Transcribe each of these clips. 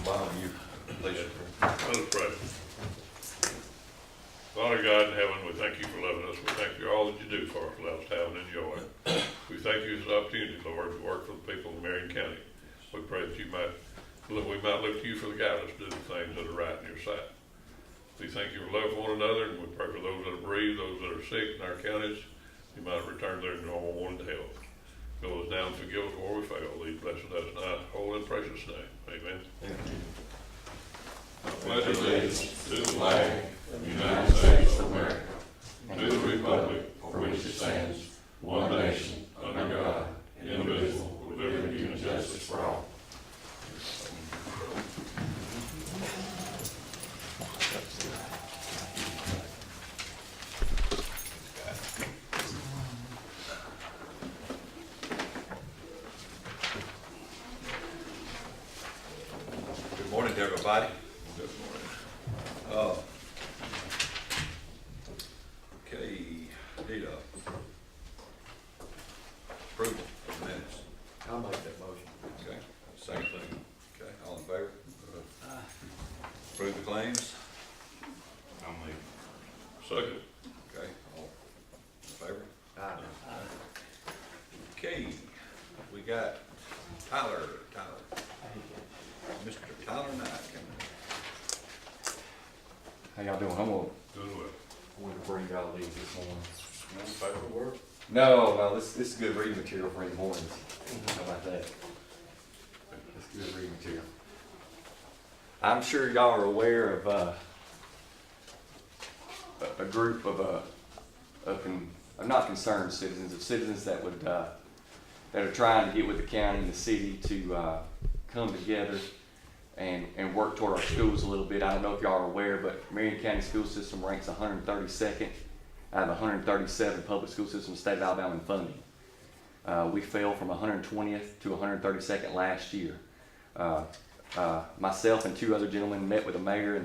Bob, you please. Let us pray. Father God in heaven, we thank you for loving us. We thank you for all that you do for us, allow us to have and enjoy. We thank you for this opportunity, Lord, to work for the people of Marion County. We pray that we might look to you for the guidance to do the things that are right in your sight. We thank you for love for one another, and we pray for those that are bereaved, those that are sick in our counties. You might return their normal wanted health. Go us down and forgive us where we fail. Lead blessed us now, whole and precious name. Amen. I pledge allegiance to the flag of the United States of America, and to the republic for which it stands, one nation, under God, indivisible, with liberty and justice for all. Good morning to everybody. Good morning. Okay, need a approval of the minutes. I'll make that motion. Okay, same thing. Okay, all in favor? Approve the claims. I'll make. Second. Okay, all in favor? Aye. Okay, we got Tyler, Mr. Tyler Knight coming How y'all doing? I'm gonna, Doing well. I wanted to bring y'all these this morning. Paperwork. No, this is good reading material for in the mornings. How about that? That's good reading material. I'm sure y'all are aware of a group of not concerned citizens, of citizens that would that are trying to get with the county and the city to come together and work toward our schools a little bit. I don't know if y'all are aware, but Marion County school system ranks 132nd out of 137 public school systems in the state of Alabama in funding. We fell from 120th to 132nd last year. Myself and two other gentlemen met with the mayor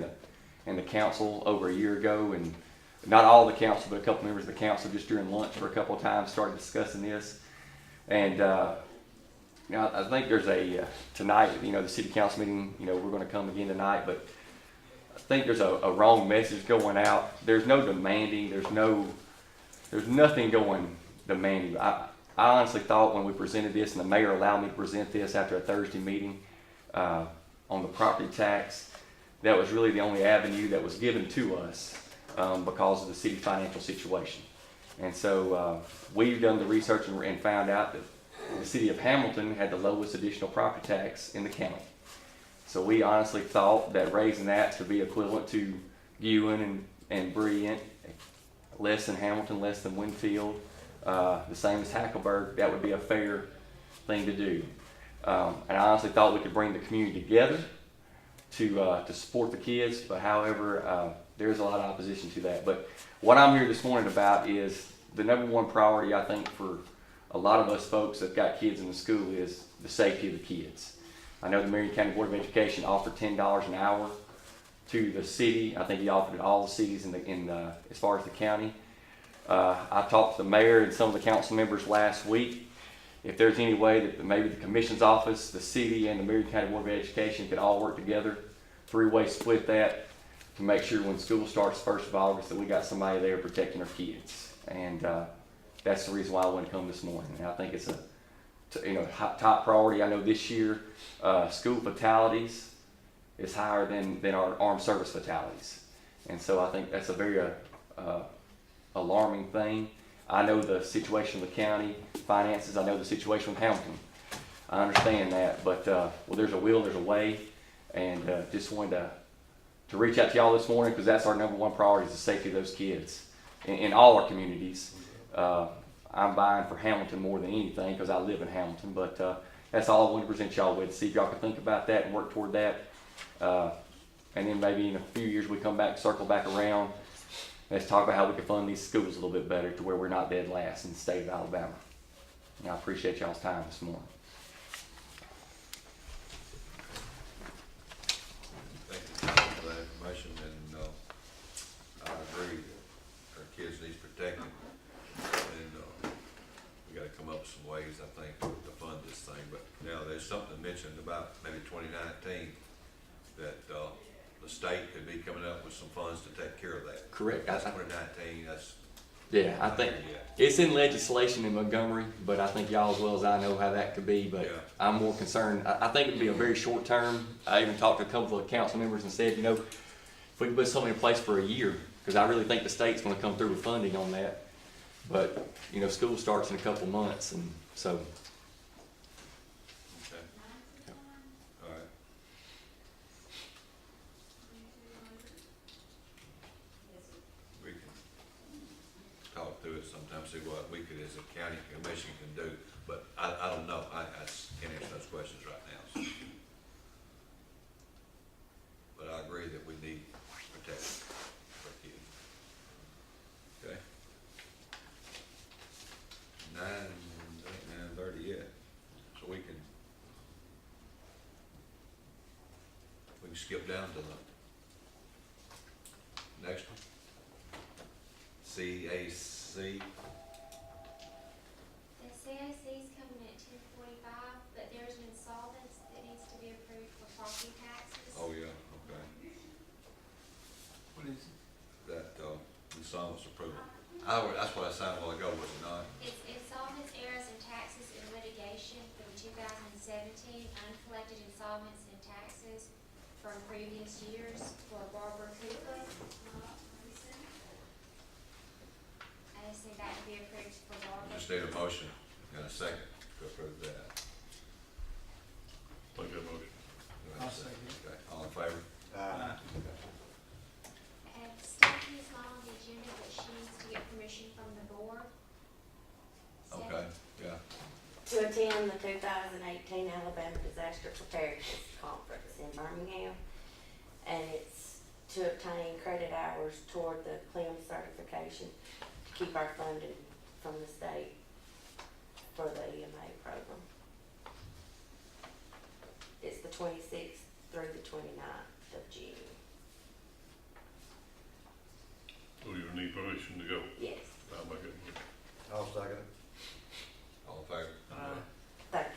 and the council over a year ago, and not all the council, but a couple members of the council just during lunch for a couple of times started discussing this. And I think there's tonight, the city council meeting, we're going to come again tonight, but I think there's a wrong message going out. There's no demanding, there's nothing going demanding. I honestly thought when we presented this, and the mayor allowed me to present this after a Thursday meeting on the property tax, that was really the only avenue that was given to us because of the city financial situation. And so we've done the research and found out that the city of Hamilton had the lowest additional property tax in the county. So we honestly thought that raising that to be equivalent to Ewan and Brilliant, less than Hamilton, less than Winfield, the same as Hackleburg, that would be a fair thing to do. And I honestly thought we could bring the community together to support the kids, but however, there's a lot of opposition to that. But what I'm here this morning about is the number one priority, I think, for a lot of us folks that got kids in the school is the safety of the kids. I know the Marion County Board of Education offered $10 an hour to the city. I think he offered it to all the cities as far as the county. I talked to the mayor and some of the council members last week. If there's any way that maybe the commission's office, the city, and the Marion County Board of Education could all work together, three-way split that, to make sure when school starts 1st of August that we got somebody there protecting our kids. And that's the reason why I wanted to come this morning. And I think it's a top priority. I know this year school fatalities is higher than our armed service fatalities. And so I think that's a very alarming thing. I know the situation with the county finances. I know the situation with Hamilton. I understand that, but there's a will, there's a way, and just wanted to reach out to y'all this morning because that's our number one priority, is the safety of those kids in all our communities. I'm buying for Hamilton more than anything because I live in Hamilton, but that's all I wanted to present y'all with. See if y'all can think about that and work toward that. And then maybe in a few years we come back, circle back around. Let's talk about how we can fund these schools a little bit better to where we're not dead last in the state of Alabama. And I appreciate y'all's time this morning. Thank you for that information, and I agree that our kids need protected, and we got to come up with some ways, I think, to fund this thing. But now there's something mentioned about maybe 2019 that, the state could be coming up with some funds to take care of that. Correct. That's 2019, that's. Yeah, I think it's in legislation in Montgomery, but I think y'all as well as I know how that could be, but Yeah. I'm more concerned, I think it'd be a very short term. I even talked to a couple of council members and said, if we could put something in place for a year, because I really think the state's gonna come through with funding on that. But, school starts in a couple months, and so, Okay. All right. We can talk through it sometime, see what we could, as a county commission, can do, but I don't know, I can't answer those questions right now. So. But I agree that we need protection for kids. Okay? 9:30 yet, so we can skip down to the next one. CAC. The CAC is coming at 10:45, but there's an insolvents that needs to be approved for property taxes. Oh, yeah, okay. What is it? That, insolvency approval. That's what I signed a while ago, was it not? It's insolvents, errors, and taxes in litigation from 2017, uncollected insolvents and taxes from previous years for Barbara Cooper. I just need that to be approved for Barbara. Just need a motion and a second to approve that. Make that motion. Do I have a I'll second. Okay, all in favor? And Stephanie's not on the agenda, but she needs to get permission from the board. Okay, yeah, To attend the 2018 Alabama Disaster Preparedness Conference in Birmingham. And it's to obtain credit hours toward the CLIM certification to keep our funding from the state for the EMA program. It's the 26th through the 29th of June. So you need permission to go. Yes, I'll make it. I'll second it. all in favor? thank you.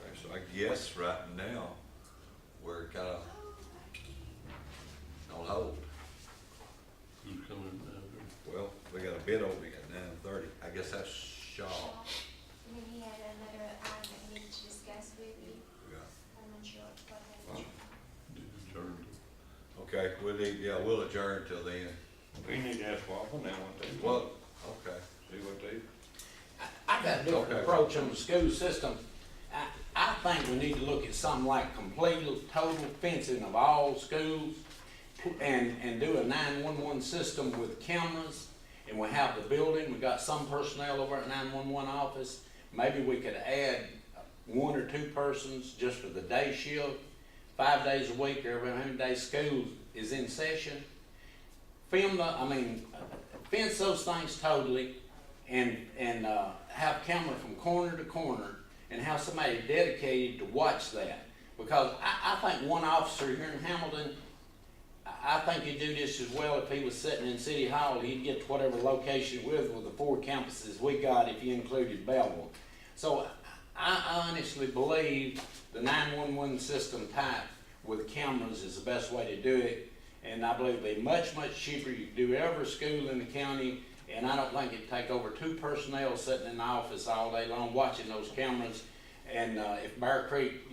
Okay, so I guess right now, we're kind of on hold. Who's coming now? Well, we got a bid opening at 9:30. I guess that's Shaw. And then he had another item that he needed to discuss with you. Yeah. I'm unsure what Well, that is. Adjourned. okay, we'll adjourn till then. We need to ask Waffle now what they Well, okay. see what they. I got a different Okay. approach on the school system. I think we need to look at something like complete, total fencing of all schools and do a 911 system with cameras. And we have the building, we got some personnel over at 911 office. Maybe we could add 1 or 2 persons just for the day shift, 5 days a week, or every how many days school is in session. Fence those things totally and have camera from corner to corner and have somebody dedicated to watch that. Because I think one officer here in Hamilton, I think he'd do this as well if he was sitting in City Hall. He'd get to whatever location with the 4 campuses we got if you included Belleville. So I honestly believe the 911 system type with cameras is the best way to do it. And I believe it'd be much, much cheaper. You could do every school in the county, and I don't think it'd take over 2 personnel sitting in the office all day long watching those cameras. And if Bear Creek,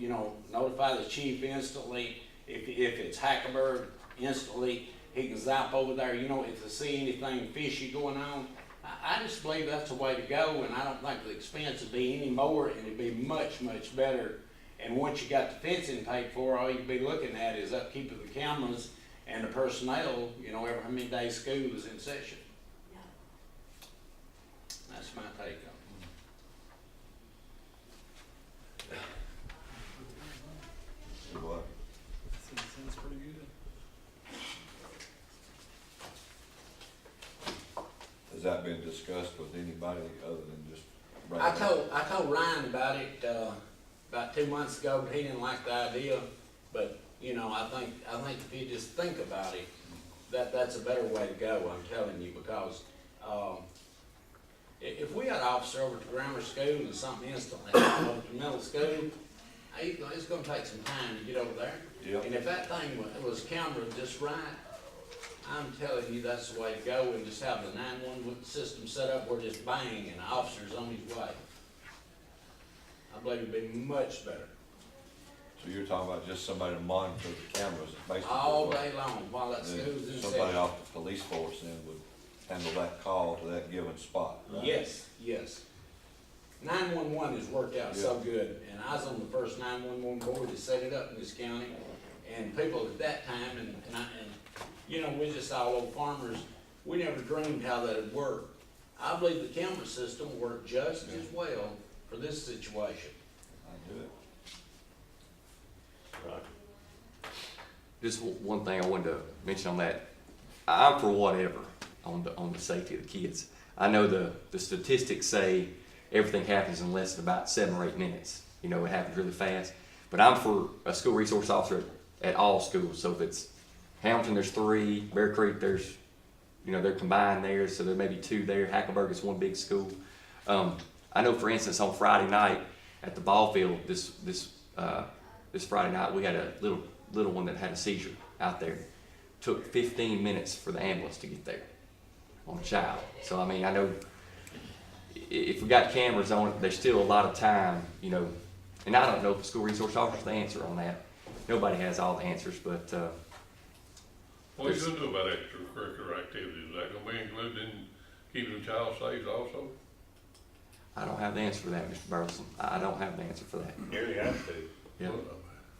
notify the chief instantly. If it's Hackleburg, instantly he can zap over there. If they see anything fishy going on, I just believe that's the way to go. And I don't think the expense would be any more, and it'd be much, much better. And once you got the fencing paid for, all you'd be looking at is upkeep of the cameras and the personnel, every how many days school is in session. Yeah. That's my take on See what? Sounds pretty good. Has that been discussed with anybody other than just? I told Ryan about it, about 2 months ago, but he didn't like the idea. But You know, I think if you just think about it, that's a better way to go, I'm telling you, because, if we had an officer over at the grammar school and something instantly happened over at the middle school, it's gonna take some time to get over there. Yep. And if that thing was camera just right, I'm telling you, that's the way to go, and just have the 911 system set up where just bang, and the officer's on his way. I believe it'd be much better. So you're talking about just somebody to monitor the cameras, basically? All what- day long while that then school's in somebody session. off the police force then would handle that call to that given spot, right? Yes, yes. 911 has worked out so good, and I was on the first 911 board that set it up in this county, and people at that time, and you know, we just all old farmers, we never dreamed how that'd work. I believe the camera system worked just as well for this situation. I do it. Right. Just one thing I wanted to mention on that. I'm for whatever on the safety of the kids. I know the statistics say everything happens in less than about 7 or 8 minutes. You know, it happens really fast. But I'm for a school resource officer at all schools. So if it's Hamilton, there's 3. Bear Creek, there's, you know, they're combined there, so there may be 2 there. Hackleburg is one big school. I know, for instance, on Friday night at the ball field, this Friday night, we had a little one that had a seizure out there. Took 15 minutes for the ambulance to get there on a child. So I mean, I know if we got cameras on it, there's still a lot of time, you know. And I don't know if the school resource officer's the answer on that. Nobody has all the answers, but What are you gonna do about extracurricular activities? Is that gonna be included in keeping the child safe also? I don't have the answer for that, Mr. Burleson. I don't have the answer for that. Nearly have to, Yeah.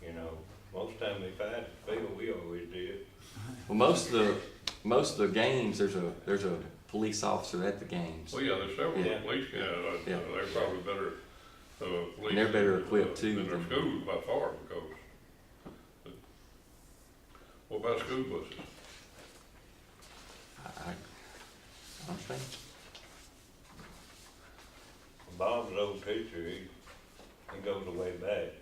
you know, most time they find the field, we always did. Well, most of the games, there's a police officer at the games. Well, yeah, there's several Yeah. police, Yeah. they're probably better, police. And they're better equipped, too, Than their than- schools by far, because. What about school buses? I understand. Bob's an old teacher, he goes way back.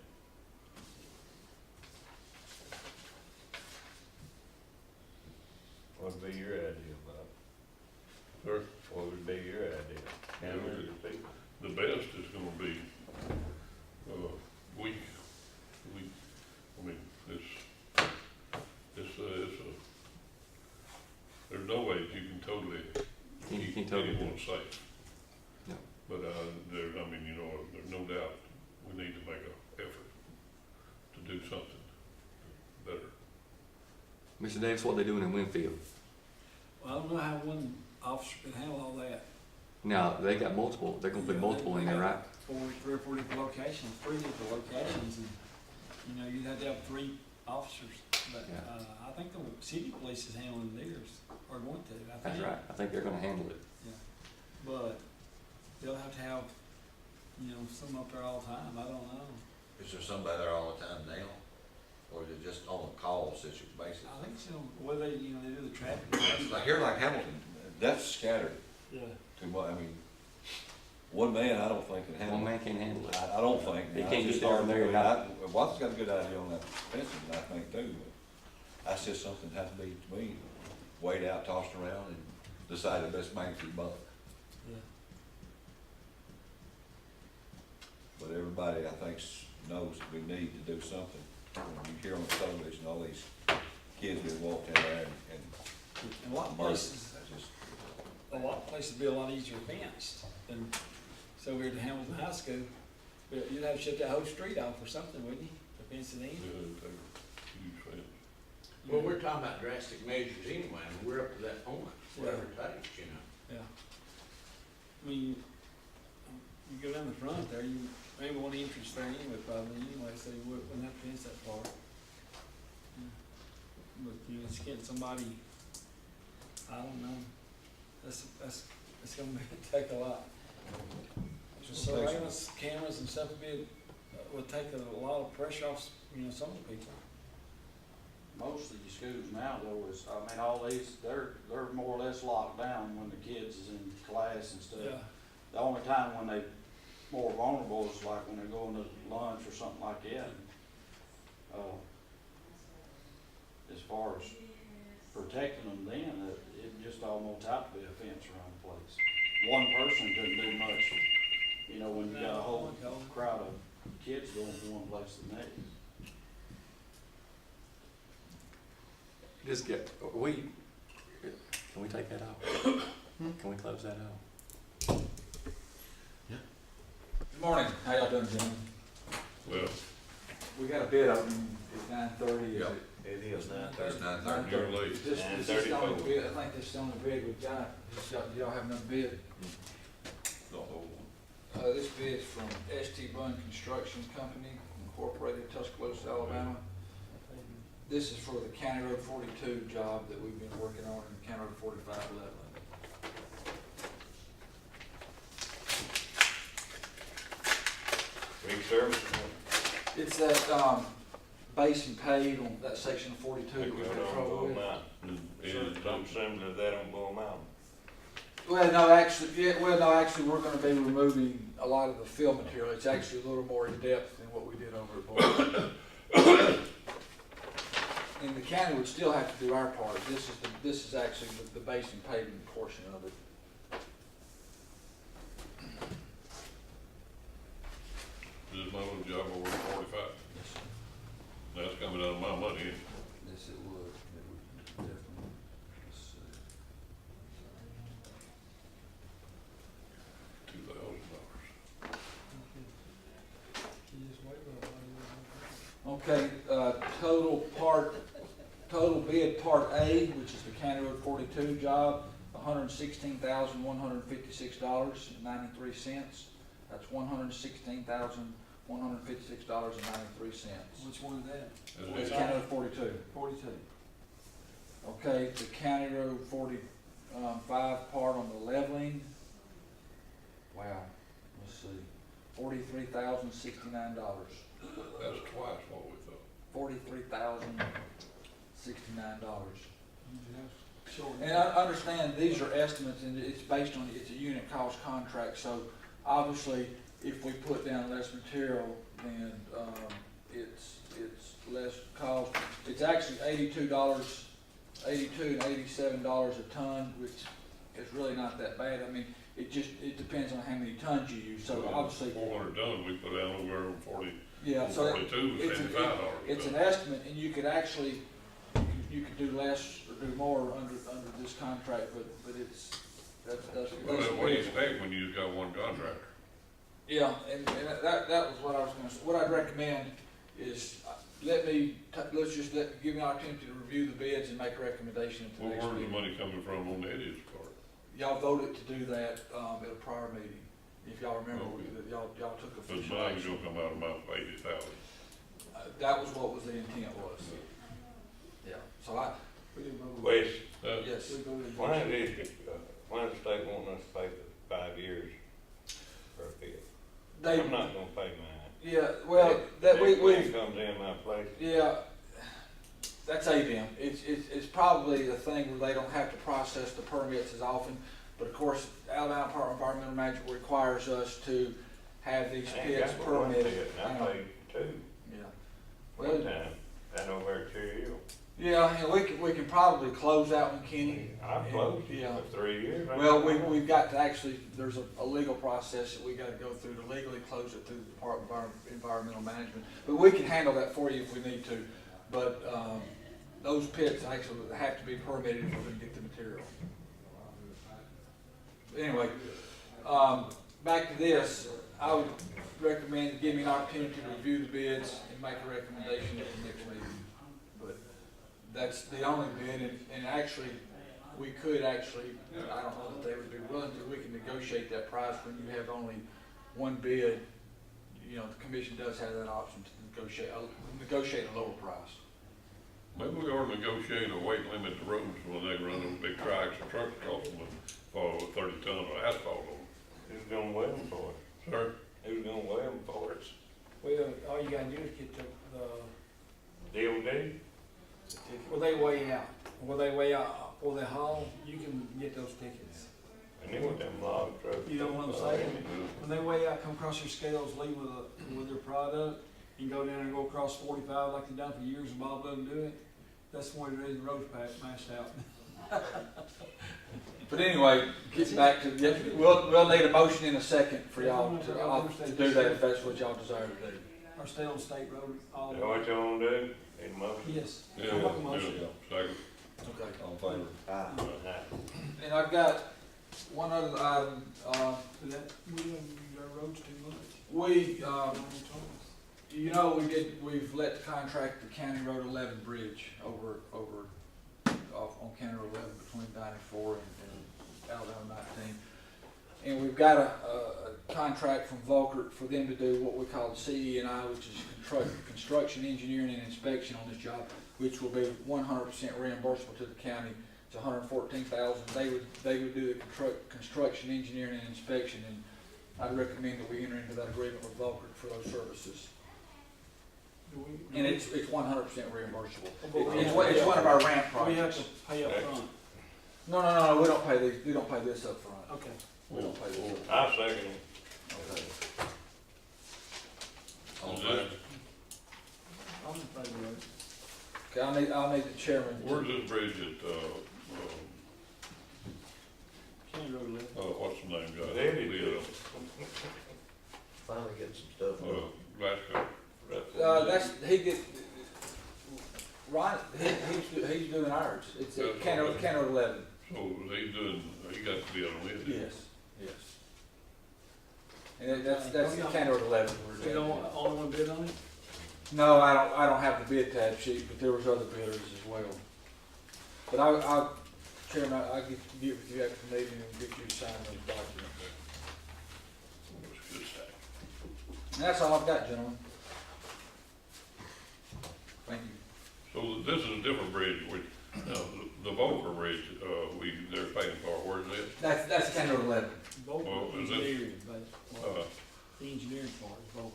What'd be your idea, Bob? Sir? What would be your idea? Yeah, How many people? The best is gonna be, I mean, there's no way that you can totally You keep can't totally do anyone it. safe. No. But, there's no doubt, we need to make an effort to do something better. Mr. Davis, what they doing in Winfield? Well, I don't know how one officer can handle all that. Now, they got multiple, they're gonna put multiple in there, right? 3 or 4 different locations, 3 different locations, and, you know, you'd have to have 3 officers. But, Yeah. I think the city police is handling theirs, or going to, I think. That's right. I think they're gonna handle it. But they'll have to have, you know, some up there all the time, I don't know. Is there somebody there all the time now? Or is it just on a call basis? I think so, well, they do the traffic. Like here, like Hamilton, That's scattered Yeah. too much, I mean, one man, I don't think can handle One it. man can't handle it. I don't think. He I can't just get there and there, argue- Watts's got a good idea on that fencing, I think too, but that's just something that has to be, to me, weighed out, tossed around, and decide the best bang for your buck. Yeah. But everybody, I think, knows that we need to do something. When you hear on television, all these kids that walk in there and In a lot of murder, places, that's just, a lot of places would be a lot easier fenced than, so here at Hamilton High School, but you'd have to shut that whole street off or something, wouldn't you, to fence it in? Huge fence. Well, we're talking about drastic measures anyway, and we're up to that point, whatever it takes, you know. Yeah. I mean, you go down the front there, you, maybe one entrance there anyway, probably anyway, so you wouldn't have to fence that far. Yeah. But, you know, it's getting somebody, I don't know, that's gonna take a lot. Just surveillance cameras and stuff would take a lot of pressure off, you know, some of the people. Most of these schools now though is, I mean, all these, they're more or less locked down when the kids is in class and stuff. Yeah. The only time when they more vulnerable is like when they're going to lunch or something like that. as far as protecting them then, it just almost had to be a fence around the place. One person couldn't do much, you know, when you got a whole crowd of kids going from one place to the next. Just get, can we take that off? Can we close that off? Good morning, how y'all doing, gentlemen? Well, We got a bid opening at 9:30, is Yep. it? It is 9:30. It's 9:30. 9:30. you're late. This is the only bid, I think this is the only bid we've got. Do y'all have another bid? The whole one. This bid is from S.T. Bunn Construction Company Incorporated, Tuscaloosa, Alabama. This is for the County Road 42 job that we've been working on in County Road 45 leveling. Big service. It's that, base and pave on that section of 42 that we've got trouble with. Some similar to that on Bull Mountain. Well, no, actually, we're gonna be removing a lot of the fill material. It's actually a little more in depth than what we did over at Bull. And the county would still have to do our part. This is actually the base and paving portion of it. This is my little job over 45. That's coming out of my money, ain't it? Yes, it would. It would definitely. Let's see. $2,000. Okay, total bid part A, which is the County Road 42 job, $116,156.93. That's $116,156.93. Which one is that? It's County Road 42. 42. Okay, the County Road 45 part on the leveling. Wow, let's see, $43,069. That's twice what we thought. $43,069. And I understand these are estimates and it's based on, it's a unit cost contract, so obviously if we put down less material, then, it's less cost. It's actually $82 and $87 a ton, which is really not that bad. I mean, it depends on how many tons you use, so obviously. 400 tons, we put down over 40, Yeah, so 42 was $75. it's an estimate, and you could actually, you could do less or do more under this contract, but that's. Well, what do you expect when you just got one contractor? Yeah, and that was what I was gonna say. What I'd recommend is, give me an opportunity to review the bids and make a recommendation at the Well, next where's the meeting. money coming from on the Eddie's part? Y'all voted to do that, at a prior meeting, if y'all remember, Okay. y'all took So the official money's action. gonna come out of my 80,000. That was what was the intent was. Yeah, so Wes, yes. why is why is the state wanting us to pay for 5 years for a bid? They, I'm not gonna pay mine. yeah, well, that When we, it comes in my place, yeah, that's ABM. It's probably a thing where they don't have to process the permits as often, but of course, Alabama Department of Environmental Management requires us to have these I ain't pits got but one permitted. bid, and I paid 2 Yeah. one Well, time, I know where to you. yeah, and we can probably close that one, Kenny. I've closed it Yeah. for 3 years. Well, we've got to actually, there's a legal process that we gotta go through to legally close it through the Department of Environmental Management. But we can handle that for you if we need to. But, those pits actually have to be permitted if we're gonna get the material. Anyway, back to this, I would recommend give me an opportunity to review the bids and make a recommendation at the next meeting. But that's the only bid, and actually, we could actually, I don't know that they would be willing to, we can negotiate that price when you have only one bid. You know, the commission does have that option to negotiate a lower price. Maybe we ought to negotiate a weight limit to roads when they run those big tracks and trucks across them for 30 tons of asphalt on them. Who's gonna weigh them for us? Sir? Who's gonna weigh them for us? Well, all you gotta do is get the, DOD? will they weigh out, will they haul, you can get those tickets. And then with them log trucks. You know what I'm saying? When they weigh out, come across their scales, leave with their product, and go down and go across 45 like they've done for years and Bob doesn't do it, That's one of the reasons road pack mashed out. But anyway, getting back to, we'll need a motion in a second for y'all to do that if that's what y'all desire to do. Or stay on state road all Is the that way. what you wanna do? In motion? Yes. Yeah, I'll make a motion. second. Okay. All in favor? And I've got one other item, But that, we don't use our roads too much. we, No choice. you know, we've let the contract the County Road 11 bridge over off on County Road 11 between 94 and Alabama 19. And we've got a contract from Volkert for them to do what we call the CE&I, which is construction, engineering, and inspection on this job, which will be 100% reimbursable to the county. It's $114,000. They would do the construction, engineering, and inspection, and I'd recommend that we enter into that agreement with Volkert for those services. And it's 100% reimbursable. It's one of our ramp We have to projects. pay up front. No, we don't pay these. We don't pay this up front. Okay. We don't pay this up I second it. front. Okay. All in Is favor? this- I'm in favor of it. Okay, I'll need the chairman. Where's this bridge at, County Road 11. what's the name, guys? Levy. Finally getting some stuff. Glasgow. He did, Ryan, he's doing ours. It's at County Road 11. So he got to be on it. Yes. And that's the County Road 11. We don't, only one bid on it? No, I don't have the bid tab sheet, but there was other bidders as well. But I'll, Chairman, I'll get with you after the meeting and get you to sign those documents. That's good stuff. And that's all I've got, gentlemen. Thank you. So this is a different bridge, which, the Volker Bridge, they're paying for, where's it? That's County Road 11. Both Well, is this- engineering, but the engineering part is both.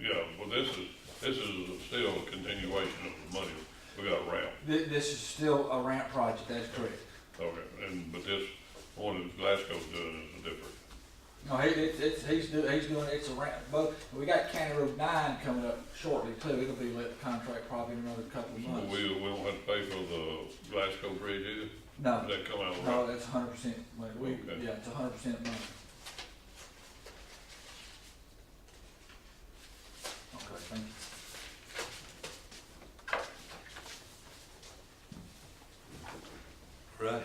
Yeah, well, this is still a continuation of the money we got around. This is still a ramp project, that's correct. Okay, but this one that Glasgow's doing is different. No, he's doing, it's a ramp, but we got County Road 9 coming up shortly too. It'll be let contract probably in another couple of So months. we don't have to pay for the Glasgow Bridge either? No, Does that come out of no, right? that's 100%, Okay. yeah, it's 100% money. Okay, thank you. Righty.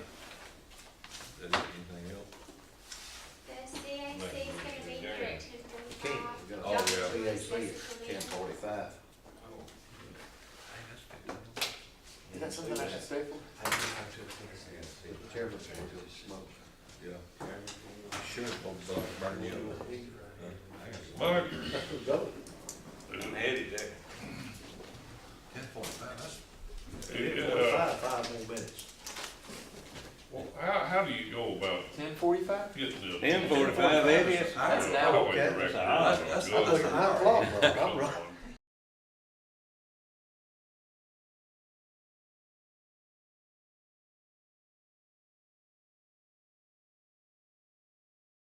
Is there anything else? The CAC is gonna be here at 10:45. Oh, yeah. CAC is 10:45. Is that something I should stay for? The chairman's going to smoke. Yeah. Sure, both burn you up. Mike? Let's go. I'm headed there. 10:45, that's. 10:45, 5 more minutes. Well, how do you go about 10:45? getting the? 10:45, Eddie. That's That's an now, highway okay. director? That's- That's 9 o'clock, bro. I'm right.